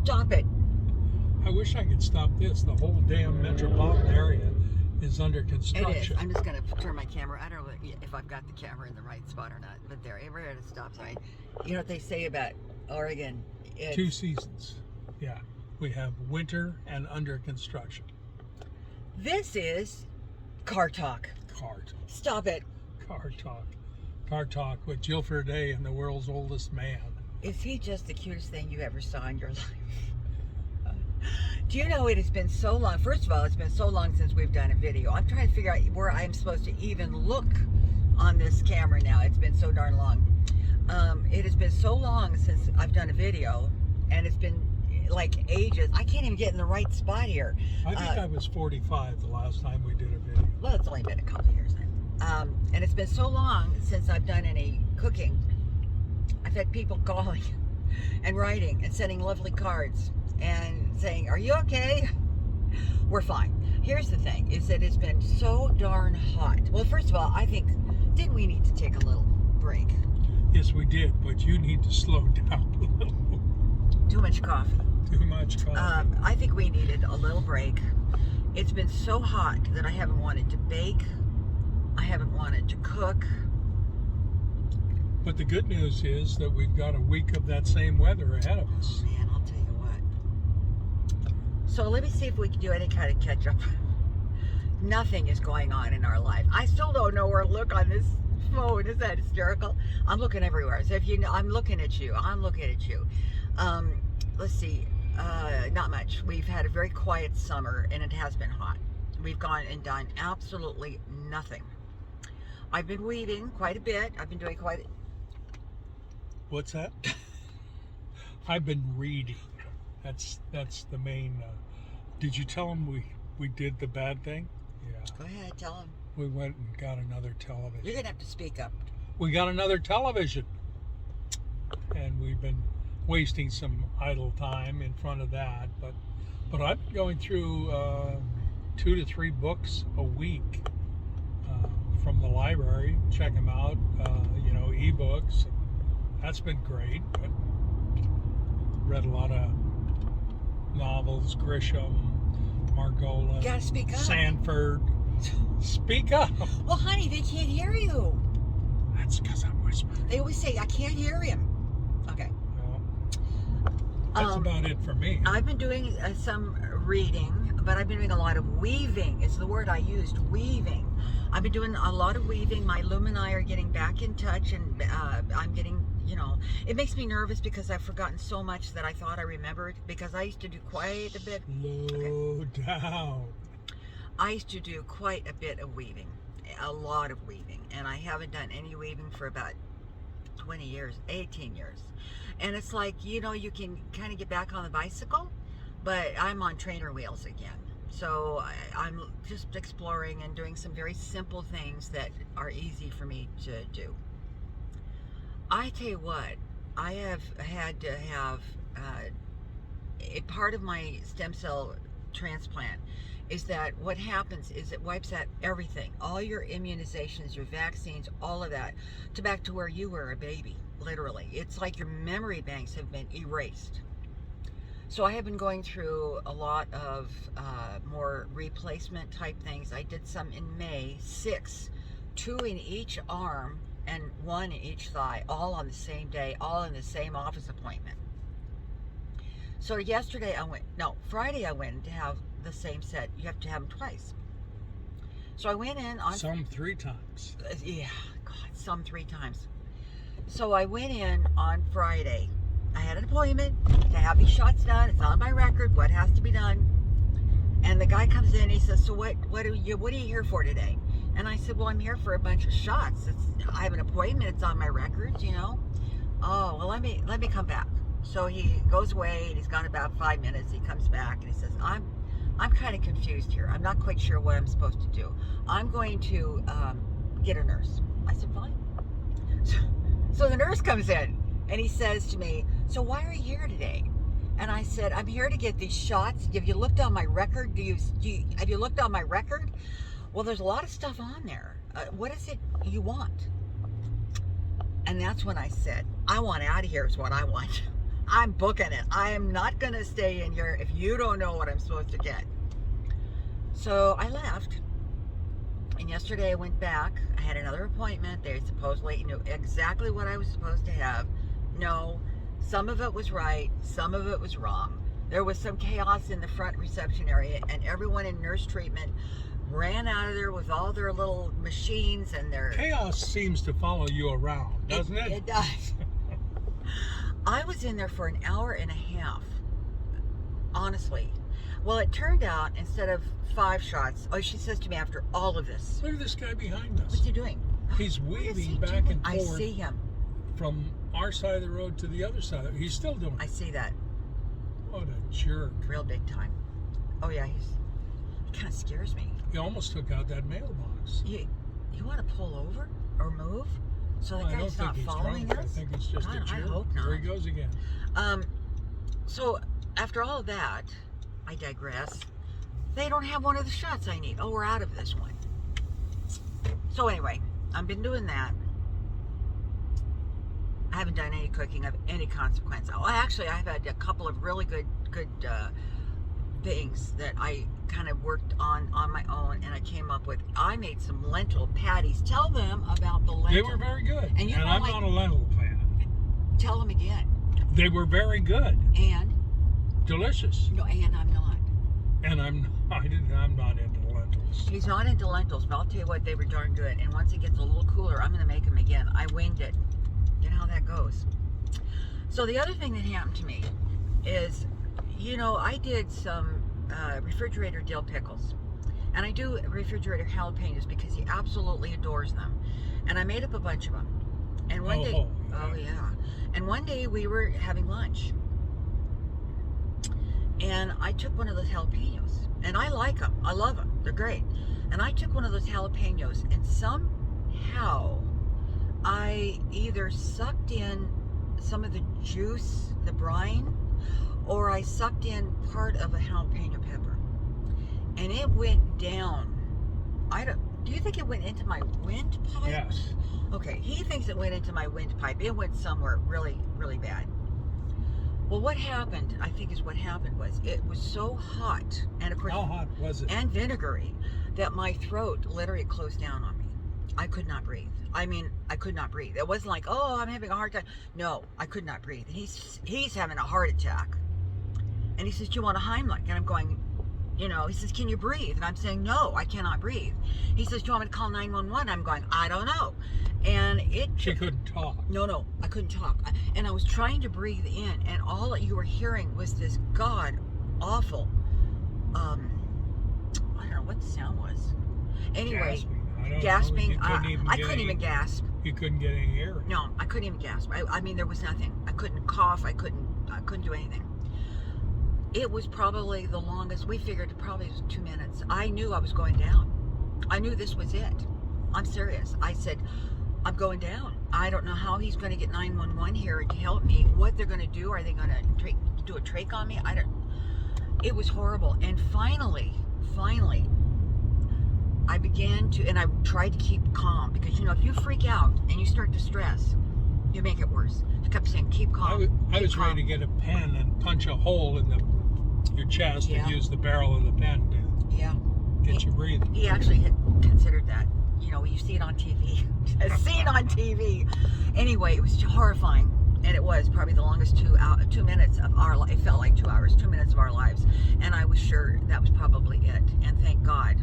Stop it. I wish I could stop this. The whole damn metropolitan area is under It is. construction. I'm just going to turn my camera. I don't know if I've got the camera in the right spot or not, but there, we're at a stop sign. You know what they say about Oregon? It's, 2 seasons. Yeah. We have winter and under construction. This is CarTalk. CarTalk. Stop it. CarTalk. CarTalk with Jill Day and the world's oldest man. Is he just the cutest thing you ever saw in your life? Do you know it has been so long? First of all, it's been so long since we've done a video. I'm trying to figure out where I'm supposed to even look on this camera now. It's been so darn long. It has been so long since I've done a video, and it's been like ages. I can't even get in the right spot here. I think I was 45 the last time we did a video. Well, it's only been a couple of years then. And it's been so long since I've done any cooking. I've had people calling and writing and sending lovely cards and saying, "Are you okay?" We're fine. Here's the thing, is that it's been so darn hot. Well, first of all, I think, didn't we need to take a little break? Yes, we did, but you need to slow down a little. Too much coffee. Too much coffee. I think we needed a little break. It's been so hot that I haven't wanted to bake. I haven't wanted to cook. But the good news is that we've got a week of that same weather ahead of us. Oh, man, I'll tell you what. So let me see if we can do any kind of catch up. Nothing is going on in our life. I still don't know where to look on this phone. Is that hysterical? I'm looking everywhere. So if you know, I'm looking at you. I'm looking at you. Let's see. Not much. We've had a very quiet summer, and it has been hot. We've gone and done absolutely nothing. I've been weaving quite a bit. I've been doing quite. What's that? I've been reading. That's the main. Did you tell them we did the bad thing? Yeah. Go ahead, tell them. We went and got another television. You're gonna have to speak up. We got another television, and we've been wasting some idle time in front of that. But I'm going through 2 to 3 books a week from the library. Check them out. Ebooks. That's been great. But read a lot of novels, Grisham, Margolis, You gotta speak up. Sanford. Speak up. Well, honey, they can't hear you. That's because I'm whispering. They always say, "I can't hear him." Okay. Well, that's about it for me. I've been doing some reading, but I've been doing a lot of weaving. It's the word I used, weaving. I've been doing a lot of weaving. My loom and I are getting back in touch, and I'm getting, it makes me nervous because I've forgotten so much that I thought I remembered, because I used to do quite a bit. Slow down. I used to do quite a bit of weaving, a lot of weaving, and I haven't done any weaving for about 20 years, 18 years. And it's like, you can kind of get back on the bicycle, but I'm on trainer wheels again. So I'm just exploring and doing some very simple things that are easy for me to do. I tell you what, I have had to have a part of my stem cell transplant is that what happens is it wipes out everything, all your immunizations, your vaccines, all of that, to back to where you were a baby, literally. It's like your memory banks have been erased. So I have been going through a lot of more replacement type things. I did some in May, 6, 2 in each arm and 1 in each thigh, all on the same day, all in the same office appointment. So Friday I went to have the same set. You have to have them twice. So I went in on... Some 3 times. Yeah, God, some 3 times. So I went in on Friday. I had an appointment to have these shots done. It's on my record what has to be done. And the guy comes in, he says, "So what are you here for today?" And I said, "Well, I'm here for a bunch of shots. I have an appointment, it's on my records, Oh, well, let me come back." So he goes away, and he's gone about 5 minutes. He comes back and he says, I'm kind of confused here. I'm not quite sure what I'm supposed to do. I'm going to get a nurse. I said, "Fine." So the nurse comes in and he says to me, "So why are you here today?" And I said, "I'm here to get these shots. Have you looked on my record? Have you looked on my record?" "Well, there's a lot of stuff on there. What is it you want?" And that's when I said, "I want out of here is what I want." I'm booking it. I am not going to stay in here if you don't know what I'm supposed to get. So I left. And yesterday I went back. I had another appointment. They supposedly knew exactly what I was supposed to have. No, some of it was right. Some of it was wrong. There was some chaos in the front reception area, and everyone in nurse treatment ran out of there with all their little machines and their... Chaos seems to follow you around, doesn't it? It does. I was in there for an hour and a half, honestly. Well, it turned out, instead of 5 shots, she says to me after all of this, Look at this guy behind us. what's he doing? He's What is weaving he back doing? and I forth see him. from our side of the road to the other side. He's still doing I it. see that. What a jerk. Real big time. Oh, yeah, he kind of scares me. He almost took out that mailbox. You want to pull over or move so that I don't guy's think not he's following drunk. us? I think it's just God, a I jerk. hope not. There he goes again. So after all of that, I digress. They don't have one of the shots I need. Oh, we're out of this one. So anyway, I've been doing that. I haven't done any cooking of any consequence. Oh, actually, I've had a couple of really good things that I kind of worked on my own, and I came up with. I made some lentil patties. Tell them about the lentil. They were very good. And you know, I'm like- not a lentil fan. Tell them again. They were very good. And Delicious. no, and I'm not. And I'm not into lentils. He's not into lentils, but I'll tell you what, they were darn good. And once it gets a little cooler, I'm going to make them again. I winged it. You know how that goes. So the other thing that happened to me is, you know, I did some refrigerator dill pickles. And I do refrigerator jalapenos because he absolutely adores them. And I made up a bunch of them. And one day, oh yeah. And one day we were having lunch. And I took one of those jalapenos. And I like them. I love them. They're great. And I took one of those jalapenos, and somehow I either sucked in some of the juice, the brine, or I sucked in part of a jalapeno pepper. And it went down. Do you think it went into my windpipe? Yes. Okay, he thinks it went into my windpipe. It went somewhere really, really bad. Well, what happened, I think what happened was it was so hot, and of course, How hot was it? and vinegary, that my throat literally closed down on me. I could not breathe. I mean, I could not breathe. It wasn't like, oh, I'm having a hard time. No, I could not breathe. He's having a heart attack. And he says, do you want a Heimlich? And I'm going, you know, he says, can you breathe? And I'm saying, no, I cannot breathe. He says, do you want me to call 911? I'm going, I don't know. And She couldn't talk. No, I couldn't talk. And I was trying to breathe in, and all that you were hearing was this god awful, I don't know what the sound was. Anyway, gasping. I couldn't even gasp. You couldn't get any air. No, I couldn't even gasp. I mean, there was nothing. I couldn't cough. I couldn't do anything. It was probably the longest. We figured it probably was 2 minutes. I knew I was going down. I knew this was it. I'm serious. I said, I'm going down. I don't know how he's going to get 911 here to help me. What they're going to do? Are they going to do a trach on me? It was horrible. And finally, I began to, and I tried to keep calm, because, you know, if you freak out and you start to stress, you make it worse. I kept saying, keep calm. I was ready to get a pen and punch a hole in your chest and use the barrel of the pen to get you breathing. He actually had considered that. You know, you see it on TV. Seen on TV. Anyway, it was horrifying. And it was probably the longest 2 minutes of our life. It felt like 2 hours, 2 minutes of our lives. And I was sure that was probably it. And thank God,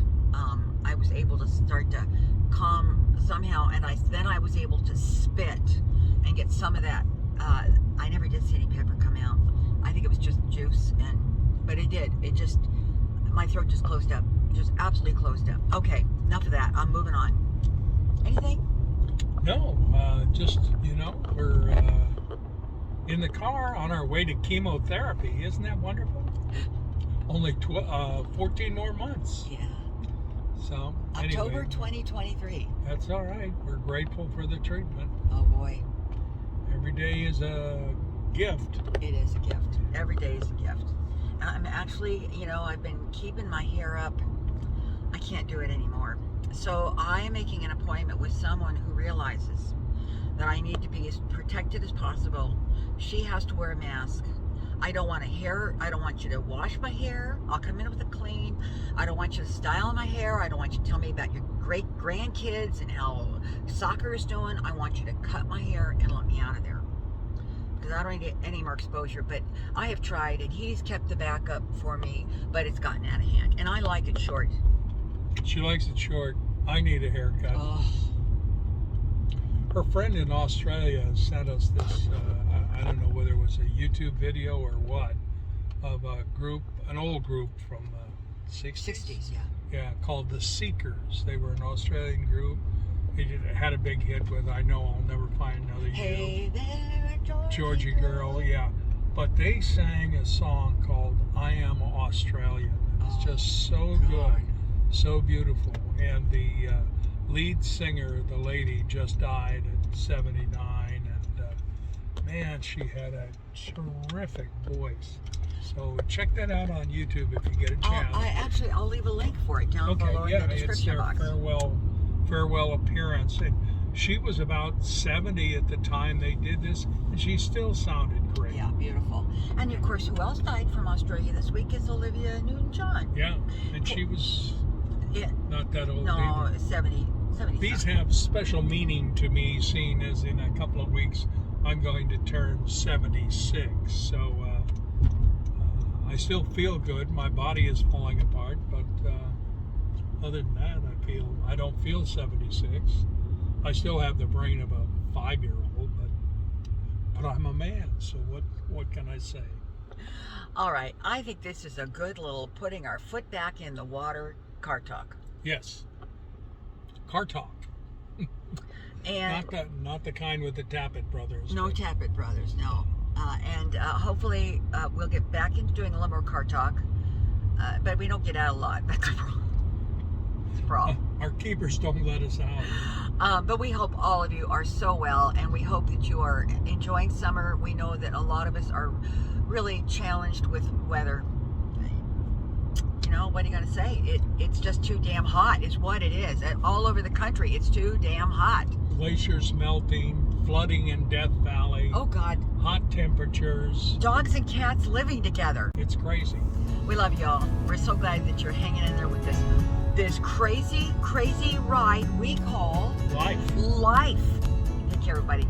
I was able to start to calm somehow. And then I was able to spit and get some of that. I never did see any pepper come out. I think it was just juice. But it did. My throat just closed up. Just absolutely closed up. Okay, enough of that. I'm moving on. Anything? No, just, you know, we're in the car on our way to chemotherapy. Isn't that wonderful? Only 14 more months. Yeah. So, October anyway, 2023. that's all right. We're grateful for the treatment. Oh boy. Every day is a gift. It is a gift. Every day is a gift. And I'm actually, you know, I've been keeping my hair up. I can't do it anymore. So I am making an appointment with someone who realizes that I need to be as protected as possible. She has to wear a mask. I don't want I don't want you to wash my hair. I'll come in with a clean. I don't want you to style my hair. I don't want you to tell me about your great grandkids and how soccer is doing. I want you to cut my hair and let me out of there, because I don't need any more exposure. But I have tried, and he's kept the backup for me, but it's gotten out of hand, and I like it short. She likes it short. I need a haircut. Oh. Her friend in Australia sent us this, I don't know whether it was a YouTube video or what, of a group, an old group from the 60s. 60s, yeah. Yeah, called the Seekers. They were an Australian group. Had a big hit with I Know I'll Never Find Another You. Hey there, Georgie Girl, yeah. But they sang a song called I Am Australian. It's just so good, so beautiful. And the lead singer, the lady, just died at 79. And man, she had a terrific voice. So check that out on YouTube if you get a chance. I'll leave a link for it down below in the description box. It's their farewell appearance. And she was about 70 at the time they did this, and she still sounded great. Yeah, beautiful. And of course, who else died from Australia this week is Olivia Newton-John. Yeah, and she was not that old either. 70. These have special meaning to me, seeing as in a couple of weeks I'm going to turn 76. So I still feel good. My body is falling apart, but other than that, I don't feel 76. I still have the brain of a 5-year-old, but I'm a man. So what can I say? All right, I think this is a good little putting our foot back in the water car talk. Yes, car talk. And not the kind with the Tappet brothers. No Tappet brothers, no. And hopefully we'll get back into doing a little more car talk, but we don't get out a lot. That's the problem. Our keepers don't let us out. But we hope all of you are so well, and we hope that you are enjoying summer. We know that a lot of us are really challenged with weather. You know, what are you going to say? It's just too damn hot is what it is. And all over the country, it's too damn hot. Glaciers melting, flooding in Death Valley. Oh, God. Hot temperatures. Dogs and cats living together. It's crazy. We love y'all. We're so glad that you're hanging in there with this crazy, crazy ride we call life. Take care, everybody.